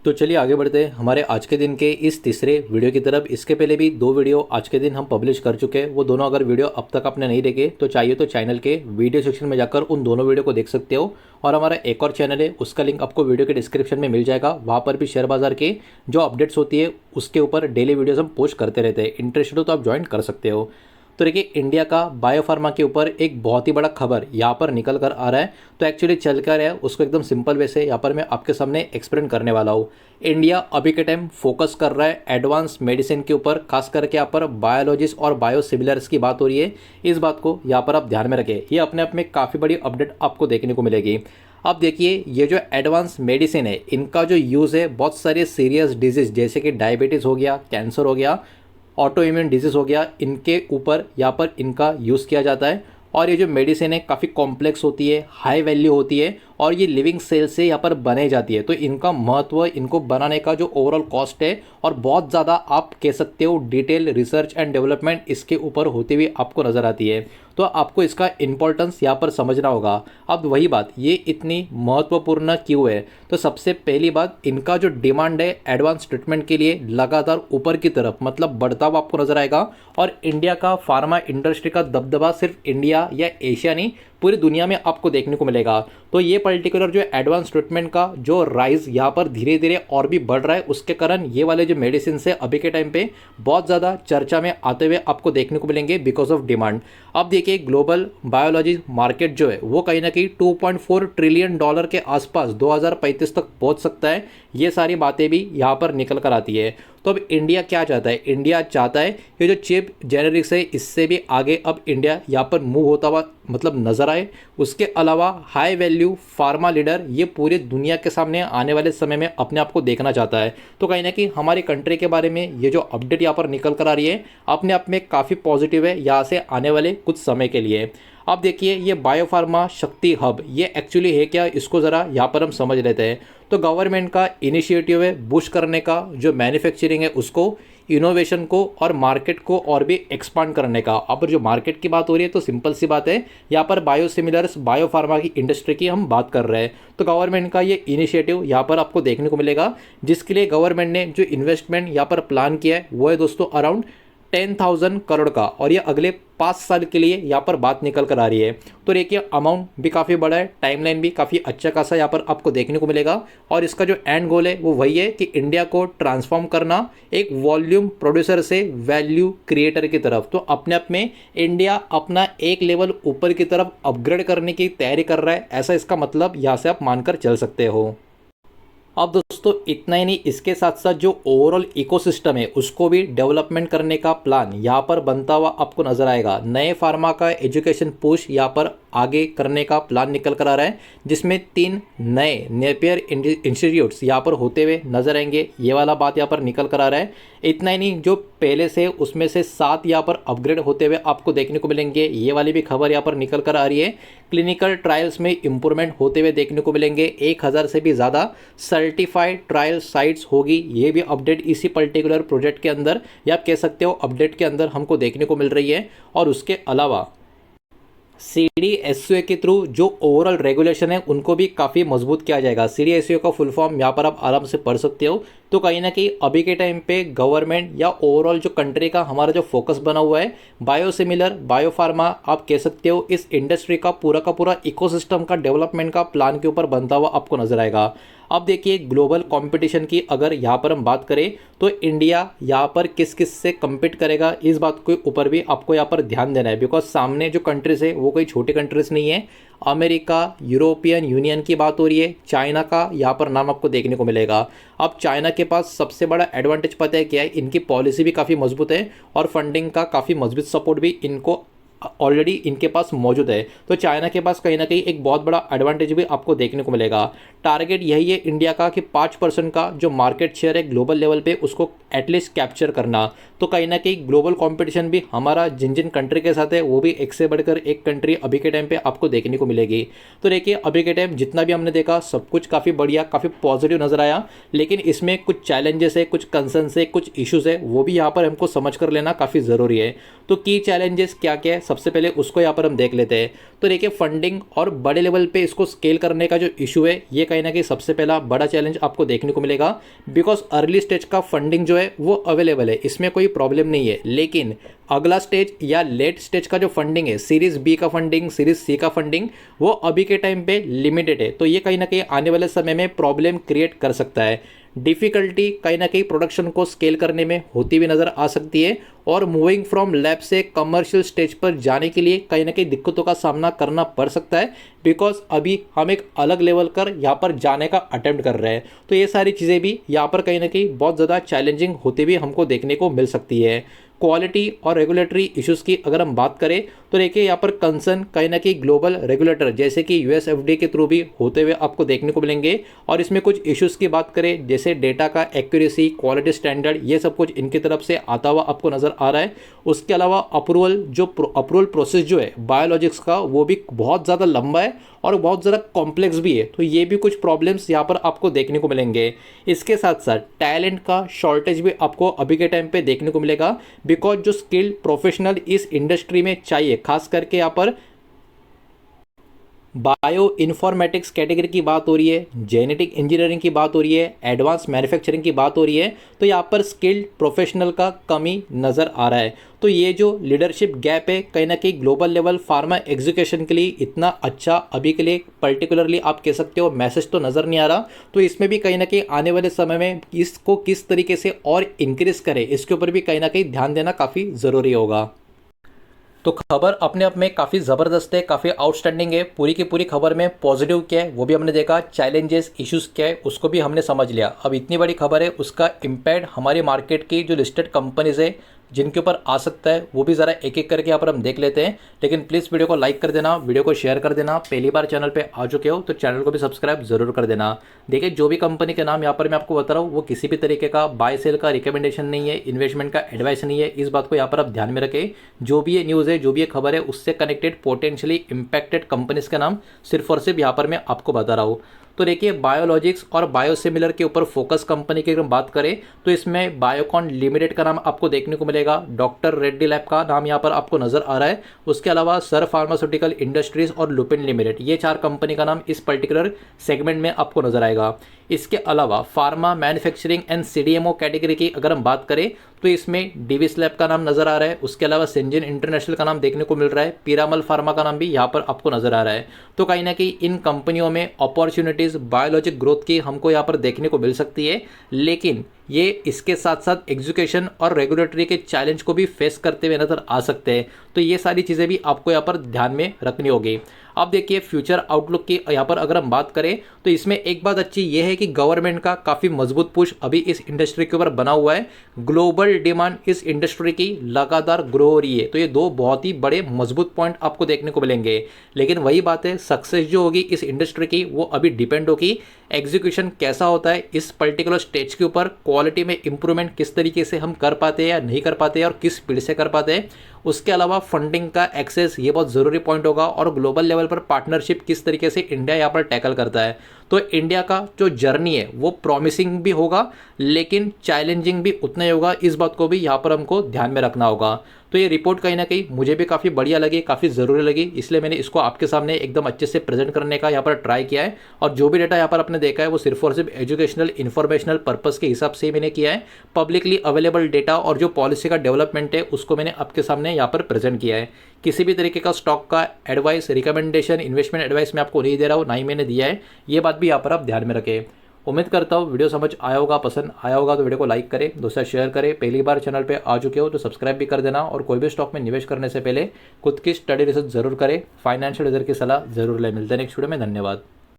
तो चलिए आगे बढ़ते हैं हमारे आज के दिन के इस तीसरे वीडियो की तरफ। इसके पहले भी दो वीडियो आज के दिन हम पब्लिश कर चुके हैं। वो दोनों अगर वीडियो अब तक आपने नहीं देखे तो चाहिए तो चैनल के वीडियो सेक्शन में जाकर उन दोनों वीडियो को देख सकते हो। और हमारा एक और चैनल है, उसका लिंक आपको वीडियो के डिस्क्रिप्शन में मिल जाएगा। वहाँ पर भी शेयर बाजार के जो अपडेट्स होती है उसके ऊपर डेली वीडियोज़ हम पोस्ट करते रहते हैं। इंटरेस्टेड हो तो आप ज्वाइन कर सकते हो। तो देखिए, इंडिया का बायोफार्मा के ऊपर एक बहुत ही बड़ा खबर यहाँ पर निकल कर आ रहा है। तो एक्चुअली चल कर है उसको एकदम सिंपल वे से यहाँ पर मैं आपके सामने एक्सप्लेन करने वाला हूँ। इंडिया अभी के टाइम फोकस कर रहा है एडवांस मेडिसिन के ऊपर, खास करके यहाँ पर बायोलॉजिस्ट और बायोसिमिलर्स की बात हो रही है। इस बात को यहाँ पर आप ध्यान में रखें, ये अपने आप में काफ़ी बड़ी अपडेट आपको देखने को मिलेगी। अब देखिए, ये जो एडवांस मेडिसिन है इनका जो यूज़ है बहुत सारे सीरियस डिजीज़ जैसे कि डायबिटीज़ हो गया, कैंसर हो गया, ऑटो इम्यून डिजीज़ हो गया, इनके ऊपर यहाँ पर इनका यूज़ किया जाता है। और ये जो मेडिसिन है काफ़ी कॉम्प्लेक्स होती है, हाई वैल्यू होती है और ये लिविंग सेल से यहाँ पर बनाई जाती है। तो इनका महत्व, इनको बनाने का जो ओवरऑल कॉस्ट है और बहुत ज़्यादा आप कह सकते हो डिटेल रिसर्च एंड डेवलपमेंट इसके ऊपर होती हुई आपको नज़र आती है। तो आपको इसका इंपॉर्टेंस यहाँ पर समझना होगा। अब वही बात, ये इतनी महत्वपूर्ण क्यों है? तो सबसे पहली बात, इनका जो डिमांड है एडवांस ट्रीटमेंट के लिए लगातार ऊपर की तरफ मतलब बढ़ता हुआ आपको नजर आएगा। और इंडिया का फार्मा इंडस्ट्री का दबदबा सिर्फ इंडिया या एशिया नहीं, पूरी दुनिया में आपको देखने को मिलेगा। तो ये पर्टिकुलर जो एडवांस ट्रीटमेंट का जो राइज यहाँ पर धीरे धीरे और भी बढ़ रहा है, उसके कारण ये वाले जो मेडिसिन है अभी के टाइम पे बहुत ज़्यादा चर्चा में आते हुए आपको देखने को मिलेंगे बिकॉज ऑफ डिमांड। अब देखिए, ग्लोबल बायोलॉजी मार्केट जो है वो कहीं ना कहीं $2.4 ट्रिलियन के आसपास 2035 तक पहुंच सकता है। ये सारी बातें भी यहाँ पर निकल कर आती है। तो अब इंडिया क्या चाहता है? इंडिया चाहता है ये जो चिप जेनेरिक्स है इससे भी आगे अब इंडिया यहाँ पर मूव होता हुआ मतलब नजर आए। उसके अलावा हाई वैल्यू फार्मा लीडर ये पूरी दुनिया के सामने आने वाले समय में अपने आप को देखना चाहता है। तो कहीं ना कहीं हमारी कंट्री के बारे में ये जो अपडेट यहाँ पर निकल कर आ रही है अपने आप में काफ़ी पॉजिटिव है यहाँ से आने वाले कुछ समय के लिए। अब देखिए, ये बायोफार्मा शक्ति हब ये एक्चुअली है क्या, इसको ज़रा यहाँ पर हम समझ लेते हैं। तो गवर्नमेंट का इनिशिएटिव है बूस्ट करने का, जो मैन्युफैक्चरिंग है उसको, इनोवेशन को और मार्केट को और भी एक्सपांड करने का। अब जो मार्केट की बात हो रही है तो सिंपल सी बात है, यहाँ पर बायोसिमिलर्स बायोफार्मा की इंडस्ट्री की हम बात कर रहे हैं। तो गवर्नमेंट का ये इनिशिएटिव यहाँ पर आपको देखने को मिलेगा, जिसके लिए गवर्नमेंट ने जो इन्वेस्टमेंट यहाँ पर प्लान किया है वो है दोस्तों अराउंड 10,000 करोड़ का। और ये अगले 5 साल के लिए यहाँ पर बात निकल कर आ रही है। तो देखिए, अमाउंट भी काफ़ी बड़ा है, टाइमलाइन भी काफ़ी अच्छा खासा यहाँ पर आपको देखने को मिलेगा। और इसका जो एंड गोल है वो वही है कि इंडिया को ट्रांसफॉर्म करना एक वॉल्यूम प्रोड्यूसर से वैल्यू क्रिएटर की तरफ। तो अपने आप में इंडिया अपना एक लेवल ऊपर की तरफ अपग्रेड करने की तैयारी कर रहा है, ऐसा इसका मतलब यहाँ से आप मानकर चल सकते हो। अब दोस्तों इतना ही नहीं, इसके साथ साथ जो ओवरऑल इकोसिस्टम है उसको भी डेवलपमेंट करने का प्लान यहाँ पर बनता हुआ आपको नजर आएगा। नए फार्मा का एजुकेशन पुश यहाँ पर आगे करने का प्लान निकल कर आ रहा है, जिसमें 3 नए नेपियर इंस्टीट्यूट्स यहाँ पर होते हुए नजर आएंगे। ये वाला बात यहाँ पर निकल कर आ रहा है। इतना ही नहीं, जो पहले से उसमें से 7 यहाँ पर अपग्रेड होते हुए आपको देखने को मिलेंगे। ये वाली भी खबर यहाँ पर निकल कर आ रही है। क्लिनिकल ट्रायल्स में इंप्रूवमेंट होते हुए देखने को मिलेंगे। 1000 से भी ज़्यादा सर्टिफाइड ट्रायल साइट्स होगी। ये भी अपडेट इसी पर्टिकुलर प्रोजेक्ट के अंदर या आप कह सकते हो अपडेट के अंदर हमको देखने को मिल रही है। और उसके अलावा CDSCO के थ्रू जो ओवरऑल रेगुलेशन है उनको भी काफ़ी मजबूत किया जाएगा। CDSCO का फुल फॉर्म यहाँ पर आप आराम से पढ़ सकते हो। तो कहीं ना कहीं अभी के टाइम पे गवर्नमेंट या ओवरऑल जो कंट्री का हमारा जो फोकस बना हुआ है बायोसिमिलर बायोफार्मा, आप कह सकते हो इस इंडस्ट्री का पूरा इकोसिस्टम का डेवलपमेंट का प्लान के ऊपर बनता हुआ आपको नजर आएगा। अब देखिए, ग्लोबल कंपटीशन की अगर यहाँ पर हम बात करें तो इंडिया यहाँ पर किस किस से कम्पीट करेगा, इस बात के ऊपर भी आपको यहाँ पर ध्यान देना है। बिकॉज सामने जो कंट्रीज़ है वो कोई छोटी कंट्रीज़ नहीं है। अमेरिका, यूरोपियन यूनियन की बात हो रही है, चाइना का यहाँ पर नाम आपको देखने को मिलेगा। अब चाइना के पास सबसे बड़ा एडवांटेज पता है क्या है? इनकी पॉलिसी भी काफ़ी मजबूत है और फंडिंग का काफ़ी मजबूत सपोर्ट भी इनको ऑलरेडी इनके पास मौजूद है। तो चाइना के पास कहीं ना कहीं एक बहुत बड़ा एडवांटेज भी आपको देखने को मिलेगा। टारगेट यही है इंडिया का कि 5% का जो मार्केट शेयर है ग्लोबल लेवल पे उसको एटलीस्ट कैप्चर करना। तो कहीं ना कहीं ग्लोबल कंपटीशन भी हमारा जिन जिन कंट्री के साथ है वो भी एक से बढ़कर एक कंट्री अभी के टाइम पे आपको देखने को मिलेगी। तो देखिए, अभी के टाइम जितना भी हमने देखा सब कुछ काफ़ी बढ़िया, काफ़ी पॉजिटिव नजर आया। लेकिन इसमें कुछ चैलेंजेस है, कुछ कंसर्न्स है, कुछ इश्यूज है, वो भी यहाँ पर हमको समझ कर लेना काफ़ी ज़रूरी है। तो की चैलेंजेस क्या क्या है सबसे पहले उसको यहाँ पर हम देख लेते हैं। तो देखिए फंडिंग और बड़े लेवल पे इसको स्केल करने का जो इशू है, ये कहीं ना कहीं सबसे पहला बड़ा चैलेंज आपको देखने को मिलेगा। बिकॉज अर्ली स्टेज का फंडिंग जो है वो अवेलेबल है, इसमें कोई प्रॉब्लम नहीं है। लेकिन अगला स्टेज या लेट स्टेज का जो फंडिंग है, सीरीज बी का फंडिंग, सीरीज सी का फंडिंग, वो अभी के टाइम पे लिमिटेड है। तो ये कहीं ना कहीं आने वाले समय में प्रॉब्लम क्रिएट कर सकता है। डिफ़िकल्टी कहीं ना कहीं प्रोडक्शन को स्केल करने में होती हुई नज़र आ सकती है, और मूविंग फ्रॉम लैब से कमर्शियल स्टेज पर जाने के लिए कहीं ना कहीं दिक्कतों का सामना करना पड़ सकता है। बिकॉज अभी हम एक अलग लेवल कर यहाँ पर जाने का अटेम्प्ट कर रहे हैं। तो ये सारी चीज़ें भी यहाँ पर कहीं ना कहीं बहुत ज़्यादा चैलेंजिंग होती हुई हमको देखने को मिल सकती है। क्वालिटी और रेगुलेटरी इश्यूज़ की अगर हम बात करें तो देखिए यहाँ पर कंसर्न कहीं ना कहीं ग्लोबल रेगुलेटर जैसे कि यूएस एफडीए के थ्रू भी होते हुए आपको देखने को मिलेंगे। और इसमें कुछ इश्यूज़ की बात करें जैसे डेटा का एक्यूरेसी, क्वालिटी स्टैंडर्ड, ये सब कुछ इनकी तरफ से आता हुआ आपको नज़र आ रहा है। उसके अलावा अप्रूवल प्रोसेस जो है बायोलॉजिक्स का, वो भी बहुत ज़्यादा लंबा है और बहुत ज़्यादा कॉम्प्लेक्स भी है। तो ये भी कुछ प्रॉब्लम्स यहाँ पर आपको देखने को मिलेंगे। इसके साथ साथ टैलेंट का शॉर्टेज भी आपको अभी के टाइम पे देखने को मिलेगा। बिकॉज जो स्किल्ड प्रोफेशनल इस इंडस्ट्री में चाहिए, खास करके यहाँ पर बायो इन्फॉर्मेटिक्स कैटेगरी की बात हो रही है, जेनेटिक इंजीनियरिंग की बात हो रही है, एडवांस मैन्युफैक्चरिंग की बात हो रही है, तो यहाँ पर स्किल्ड प्रोफेशनल का कमी नज़र आ रहा है। तो ये जो लीडरशिप गैप है कहीं ना कहीं ग्लोबल लेवल फार्मा एग्जीक्यूशन के लिए इतना अच्छा अभी के लिए पर्टिकुलरली आप कह सकते हो मैसेज तो नज़र नहीं आ रहा। तो इसमें भी कहीं ना कहीं आने वाले समय में इसको किस तरीके से और इंक्रीज करें, इसके ऊपर भी कहीं ना कहीं ध्यान देना काफ़ी ज़रूरी होगा। तो खबर अपने आप में काफ़ी ज़बरदस्त है, काफ़ी आउटस्टैंडिंग है। पूरी की पूरी खबर में पॉजिटिव क्या है वो भी हमने देखा, चैलेंजेस इश्यूज़ क्या है उसको भी हमने समझ लिया। अब इतनी बड़ी खबर है, उसका इम्पैक्ट हमारी मार्केट की जो लिस्टेड कंपनीज़ है जिनके ऊपर आ सकता है, वो भी ज़रा एक एक करके यहाँ पर हम देख लेते हैं। लेकिन प्लीज़ वीडियो को लाइक कर देना, वीडियो को शेयर कर देना। पहली बार चैनल पे आ चुके हो तो चैनल को भी सब्सक्राइब जरूर कर देना। देखिए जो भी कंपनी के नाम यहाँ पर मैं आपको बता रहा हूँ वो किसी भी तरीके का बाय सेल का रिकमेंडेशन नहीं है, इन्वेस्टमेंट का एडवाइस नहीं है। इस बात को यहाँ पर आप ध्यान में रखें। जो भी ये न्यूज़ है, जो भी ये खबर है, उससे कनेक्टेड पोटेंशियली इम्पैक्टेड कंपनीज का नाम सिर्फ और सिर्फ यहाँ पर मैं आपको बता रहा हूँ। तो देखिए बायोलॉजिक्स और बायोसिमिलर के ऊपर फोकस कंपनी की अगर हम बात करें तो इसमें बायोकॉन लिमिटेड का नाम आपको देखने को मिलेगा, डॉक्टर रेड्डी लैब का नाम यहाँ पर आपको नजर आ रहा है। उसके अलावा सर फार्मास्यूटिकल इंडस्ट्रीज और लुपिन लिमिटेड, ये 4 कंपनी का नाम इस पर्टिकुलर सेगमेंट में आपको नजर आएगा। इसके अलावा pharma manufacturing and CDMO category की अगर हम बात करें तो इसमें डिविस लैब का नाम नजर आ रहा है। उसके अलावा सिंजन इंटरनेशनल का नाम देखने को मिल रहा है, पीरामल फार्मा का नाम भी यहाँ पर आपको नजर आ रहा है। तो कहीं ना कहीं इन कंपनियों में अपॉर्चुनिटीज बायोलॉजिक ग्रोथ की हमको यहाँ पर देखने को मिल सकती है। लेकिन ये इसके साथ साथ एग्जीक्यूशन और रेगुलेटरी के चैलेंज को भी फेस करते हुए नजर आ सकते हैं। तो ये सारी चीज़ें भी आपको यहाँ पर ध्यान में रखनी होगी। अब देखिए फ्यूचर आउटलुक की यहाँ पर अगर हम बात करें तो इसमें एक बात अच्छी ये है कि गवर्नमेंट का काफ़ी मजबूत पुश अभी इस इंडस्ट्री के ऊपर बना हुआ है। ग्लोबल डिमांड इस इंडस्ट्री की लगातार ग्रो हो रही है। तो ये 2 बहुत ही बड़े मजबूत पॉइंट आपको देखने को मिलेंगे। लेकिन वही बात है, सक्सेस जो होगी इस इंडस्ट्री की वो अभी डिपेंड होगी एग्जीक्यूशन कैसा होता है इस पर्टिकुलर स्टेज के ऊपर, क्वालिटी में इंप्रूवमेंट किस तरीके से हम कर पाते हैं या नहीं कर पाते हैं और किस स्पीड से कर पाते हैं। उसके अलावा फंडिंग का एक्सेस ये बहुत ज़रूरी पॉइंट होगा, और ग्लोबल लेवल पर पार्टनरशिप किस तरीके से इंडिया यहाँ पर टैकल करता है। तो इंडिया का जो जर्नी है वो प्रॉमिसिंग भी होगा लेकिन चैलेंजिंग भी उतना ही होगा। इस बात को भी यहाँ पर हमको ध्यान में रखना होगा। तो ये रिपोर्ट कहीं ना कहीं मुझे भी काफ़ी बढ़िया लगी, काफ़ी ज़रूरी लगी, इसलिए मैंने इसको आपके सामने एकदम अच्छे से प्रेजेंट करने का यहाँ पर ट्राई किया है। और जो भी डाटा यहाँ पर आपने देखा है वो सिर्फ और सिर्फ एजुकेशनल इन्फॉर्मेशनल पर्पस के हिसाब से मैंने किया है। पब्लिकली अवेलेबल डेटा और जो पॉलिसी का डेवलपमेंट है उसको मैंने आपके सामने यहाँ पर प्रेजेंट किया है। किसी भी तरीके का स्टॉक का एडवाइस, रिकमेंडेशन, इन्वेस्टमेंट एडवाइस मैं आपको नहीं दे रहा हूँ, ना ही मैंने दिया है। ये बात भी यहाँ पर आप ध्यान में रखें। उम्मीद करता हूँ वीडियो समझ आया होगा, पसंद आया होगा तो वीडियो को लाइक करें, दोस्तों शेयर करें। पहली बार चैनल पे आ चुके हो तो सब्सक्राइब भी कर देना। और कोई भी स्टॉक में निवेश करने से पहले खुद की स्टडी रिसर्च जरूर करें, फाइनेंशियल रिजर्व की सलाह जरूर लें। मिलते हैं नेक्स्ट वीडियो में, धन्यवाद।